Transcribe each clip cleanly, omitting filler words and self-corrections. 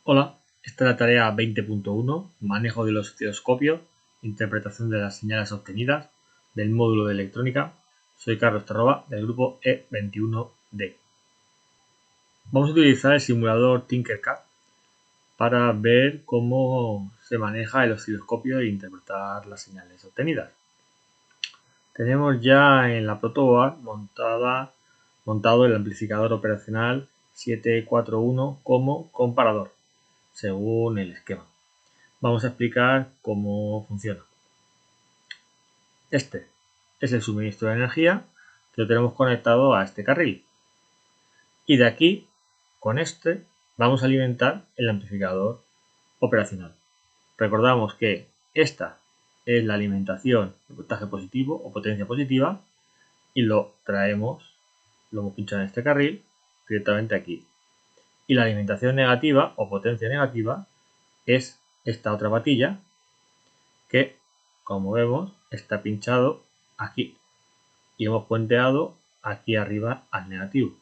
Hola, esta es la tarea 20.1, manejo del osciloscopio, interpretación de las señales obtenidas del módulo de electrónica. Soy Carlos Tarroba del grupo E21D. Vamos a utilizar el simulador Tinkercad para ver cómo se maneja el osciloscopio e interpretar las señales obtenidas. Tenemos ya en la protoboard montado el amplificador operacional 741 como comparador, según el esquema. Vamos a explicar cómo funciona. Este es el suministro de energía que lo tenemos conectado a este carril. Y de aquí, con este, vamos a alimentar el amplificador operacional. Recordamos que esta es la alimentación de voltaje positivo o potencia positiva y lo hemos pinchado en este carril directamente aquí. Y la alimentación negativa o potencia negativa es esta otra patilla que, como vemos, está pinchado aquí y hemos puenteado aquí arriba al negativo.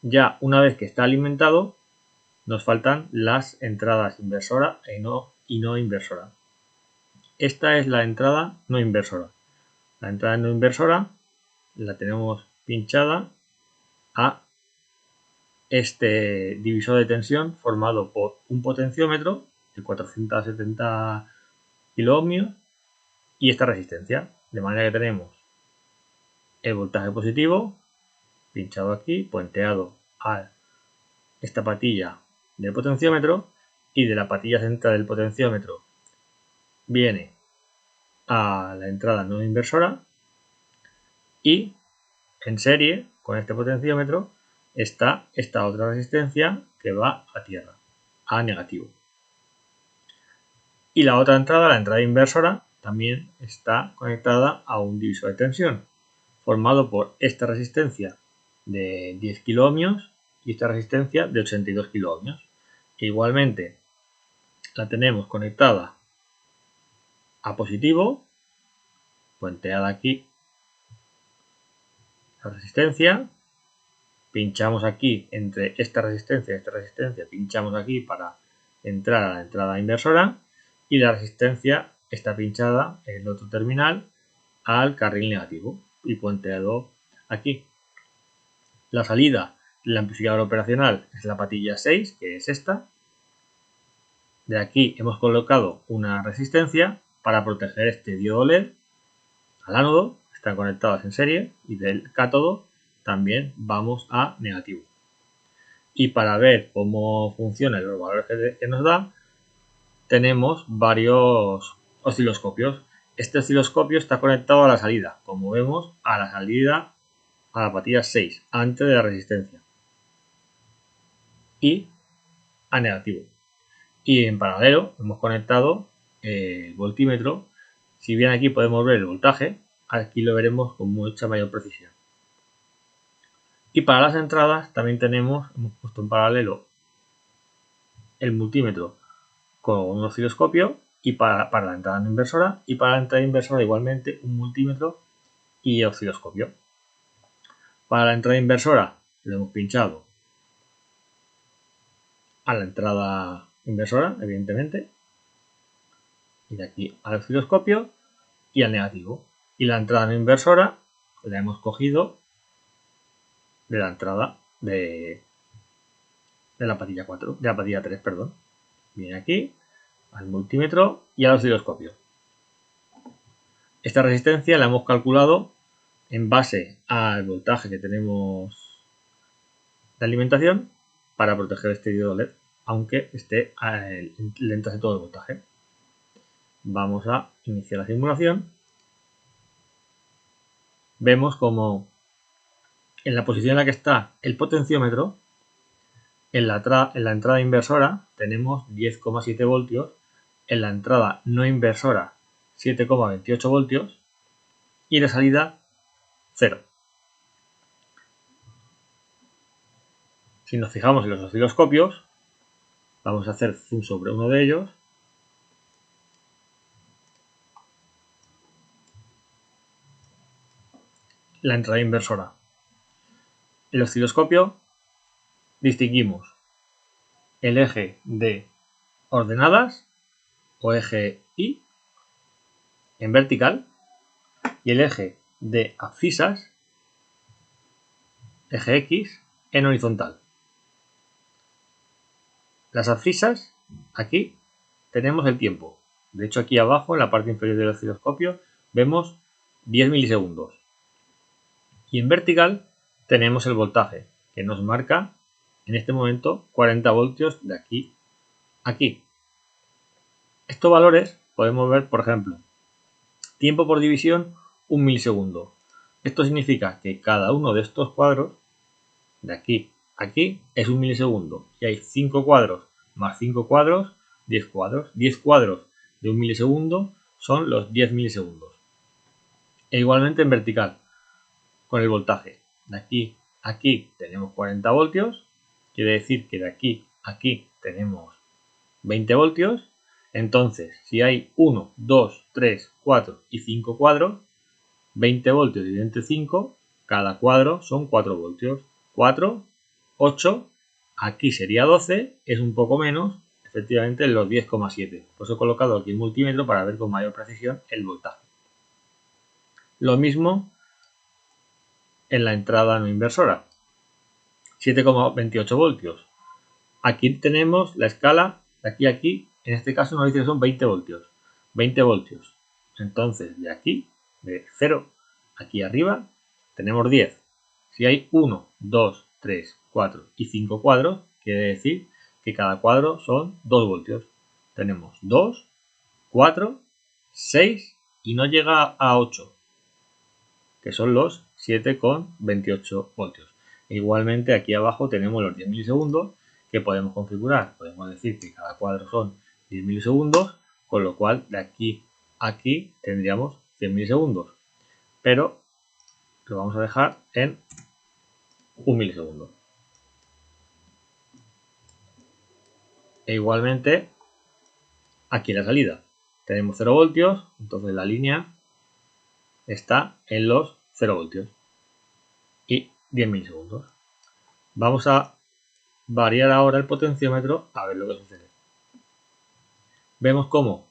Ya una vez que está alimentado, nos faltan las entradas inversora y no inversora. Esta es la entrada no inversora. La entrada no inversora la tenemos pinchada a este divisor de tensión formado por un potenciómetro de 470 kiloohmios y esta resistencia. De manera que tenemos el voltaje positivo pinchado aquí, puenteado a esta patilla del potenciómetro, y de la patilla central del potenciómetro viene a la entrada no inversora y en serie con este potenciómetro está esta otra resistencia que va a tierra, a negativo. Y la otra entrada, la entrada inversora, también está conectada a un divisor de tensión formado por esta resistencia de 10 kiloohmios y esta resistencia de 82 kiloohmios. Igualmente la tenemos conectada a positivo, puenteada aquí la resistencia, pinchamos aquí entre esta resistencia y esta resistencia, pinchamos aquí para entrar a la entrada inversora y la resistencia está pinchada en el otro terminal al carril negativo y puenteado aquí. La salida del amplificador operacional es la patilla 6, que es esta. De aquí hemos colocado una resistencia para proteger este diodo LED al ánodo, están conectadas en serie, y del cátodo también vamos a negativo. Y para ver cómo funcionan los valores que nos da, tenemos varios osciloscopios. Este osciloscopio está conectado a la salida, como vemos, a la salida a la patilla 6, antes de la resistencia, y a negativo. Y en paralelo hemos conectado el voltímetro. Si bien aquí podemos ver el voltaje, aquí lo veremos con mucha mayor precisión. Y para las entradas también hemos puesto en paralelo el multímetro con un osciloscopio y para la entrada no inversora, y para la entrada inversora igualmente un multímetro y osciloscopio. Para la entrada inversora lo hemos pinchado a la entrada inversora, evidentemente, y de aquí al osciloscopio y al negativo. Y la entrada no inversora la hemos cogido de la entrada de la patilla 4, de la patilla 3, perdón. Viene aquí al multímetro y al osciloscopio. Esta resistencia la hemos calculado en base al voltaje que tenemos de alimentación para proteger este diodo LED, aunque esté lentase todo el voltaje. Vamos a iniciar la simulación. Vemos como en la posición en la que está el potenciómetro, en la entrada inversora tenemos 10,7 voltios, en la entrada no inversora 7,28 voltios y la salida 0. Si nos fijamos en los osciloscopios, vamos a hacer zoom sobre uno de ellos. La entrada inversora. El osciloscopio distinguimos el eje de ordenadas o eje Y en vertical y el eje de abscisas, eje X, en horizontal. Las abscisas, aquí tenemos el tiempo. De hecho, aquí abajo, en la parte inferior del osciloscopio, vemos 10 milisegundos. Y en vertical tenemos el voltaje, que nos marca en este momento 40 voltios de aquí a aquí. Estos valores podemos ver, por ejemplo, tiempo por división, 1 milisegundo. Esto significa que cada uno de estos cuadros, de aquí a aquí, es 1 milisegundo. Y hay 5 cuadros más 5 cuadros, 10 cuadros. 10 cuadros de 1 milisegundo son los 10 milisegundos. E igualmente en vertical, con el voltaje. De aquí a aquí tenemos 40 voltios. Quiere decir que de aquí a aquí tenemos 20 voltios. Entonces, si hay 1, 2, 3, 4 y 5 cuadros, 20 voltios dividido entre 5, cada cuadro son 4 voltios. 4, 8, aquí sería 12, es un poco menos, efectivamente los 10,7. Por eso he colocado aquí el multímetro para ver con mayor precisión el voltaje. Lo mismo en la entrada no inversora, 7,28 voltios. Aquí tenemos la escala de aquí a aquí, en este caso nos dice que son 20 voltios. 20 voltios. Entonces, de aquí, de 0 aquí arriba, tenemos 10. Si hay 1, 2, 3, 4 y 5 cuadros, quiere decir que cada cuadro son 2 voltios. Tenemos 2, 4, 6 y no llega a 8, que son los 7,28 voltios. Igualmente aquí abajo tenemos los 10 milisegundos que podemos configurar. Podemos decir que cada cuadro son 10 milisegundos, con lo cual de aquí a aquí tendríamos 100 milisegundos. Pero lo vamos a dejar en 1 milisegundo. E igualmente aquí en la salida tenemos 0 voltios, entonces la línea está en los 0 voltios y 10 milisegundos. Vamos a variar ahora el potenciómetro a ver lo que sucede. Vemos cómo,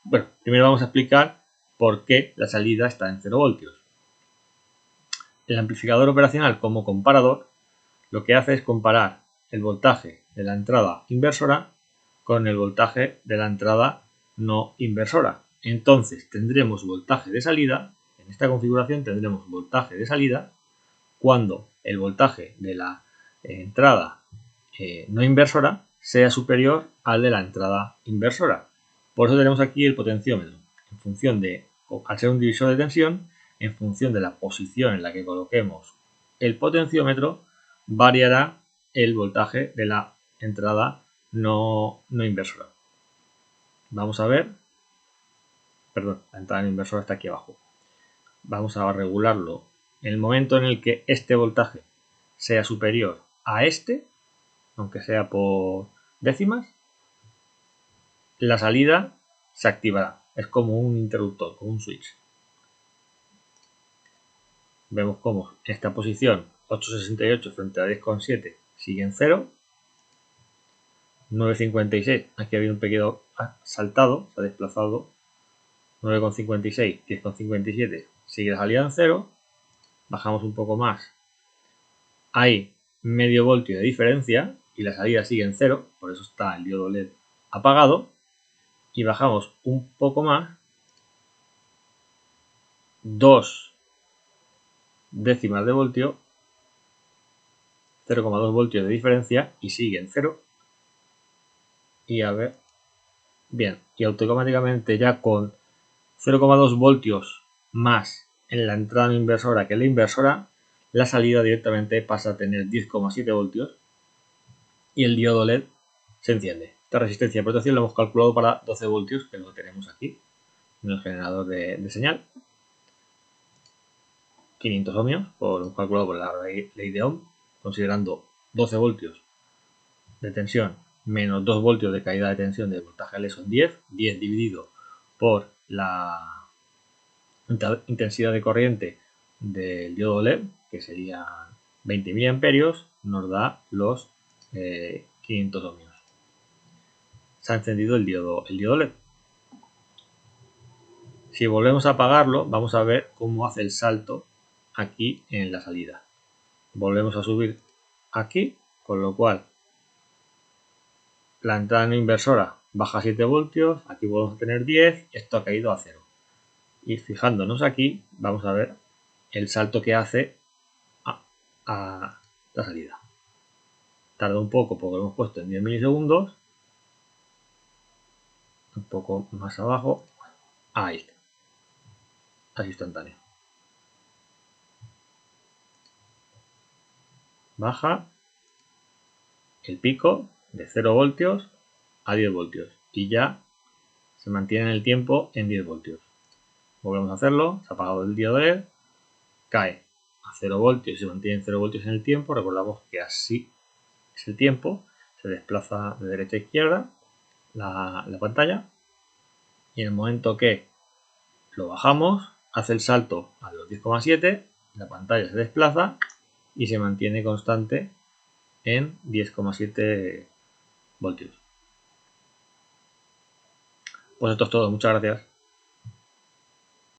bueno, primero vamos a explicar por qué la salida está en 0 voltios. El amplificador operacional como comparador lo que hace es comparar el voltaje de la entrada inversora con el voltaje de la entrada no inversora. Entonces tendremos voltaje de salida, en esta configuración tendremos voltaje de salida cuando el voltaje de la entrada no inversora sea superior al de la entrada inversora. Por eso tenemos aquí el potenciómetro. En función de, al ser un divisor de tensión, en función de la posición en la que coloquemos el potenciómetro, variará el voltaje de la entrada no inversora. Vamos a ver, perdón, la entrada no inversora está aquí abajo. Vamos a regularlo en el momento en el que este voltaje sea superior a este, aunque sea por décimas, la salida se activará. Es como un interruptor, como un switch. Vemos cómo esta posición 8,68 frente a 10,7 sigue en 0. 9,56, aquí ha habido un pequeño saltado, se ha desplazado. 9,56, 10,57 sigue la salida en 0. Bajamos un poco más. Hay medio voltio de diferencia y la salida sigue en 0, por eso está el diodo LED apagado. Y bajamos un poco más, 2 décimas de voltio, 0,2 voltios de diferencia y sigue en 0. Y a ver, bien, y automáticamente ya con 0,2 voltios más en la entrada no inversora que en la inversora, la salida directamente pasa a tener 10,7 voltios y el diodo LED se enciende. Esta resistencia de protección la hemos calculado para 12 voltios, que lo tenemos aquí en el generador de señal. 500 ohmios, lo hemos calculado por la ley de Ohm, considerando 12 voltios de tensión menos 2 voltios de caída de tensión del voltaje L son 10. 10 dividido por la intensidad de corriente del diodo LED, que serían 20 miliamperios, nos da los 500 ohmios. se ha encendido el diodo LED. Si volvemos a apagarlo, vamos a ver cómo hace el salto aquí en la salida. Volvemos a subir aquí, con lo cual la entrada no inversora baja 7 voltios, aquí volvemos a tener 10, esto ha caído a 0. Y fijándonos aquí, vamos a ver el salto que hace a la salida. Tarda un poco porque lo hemos puesto en 10 milisegundos. Un poco más abajo. Ahí. Así instantáneo. Baja el pico de 0 voltios a 10 voltios. Y ya se mantiene en el tiempo en 10 voltios. Volvemos a hacerlo. Se ha apagado el diodo LED. Cae a 0 voltios y se mantiene en 0 voltios en el tiempo. Recordamos que así es el tiempo. Se desplaza de derecha a izquierda la pantalla. Y en el momento que lo bajamos, hace el salto a los 10,7, la pantalla se desplaza y se mantiene constante en 10,7 voltios. Pues esto es todo, muchas gracias.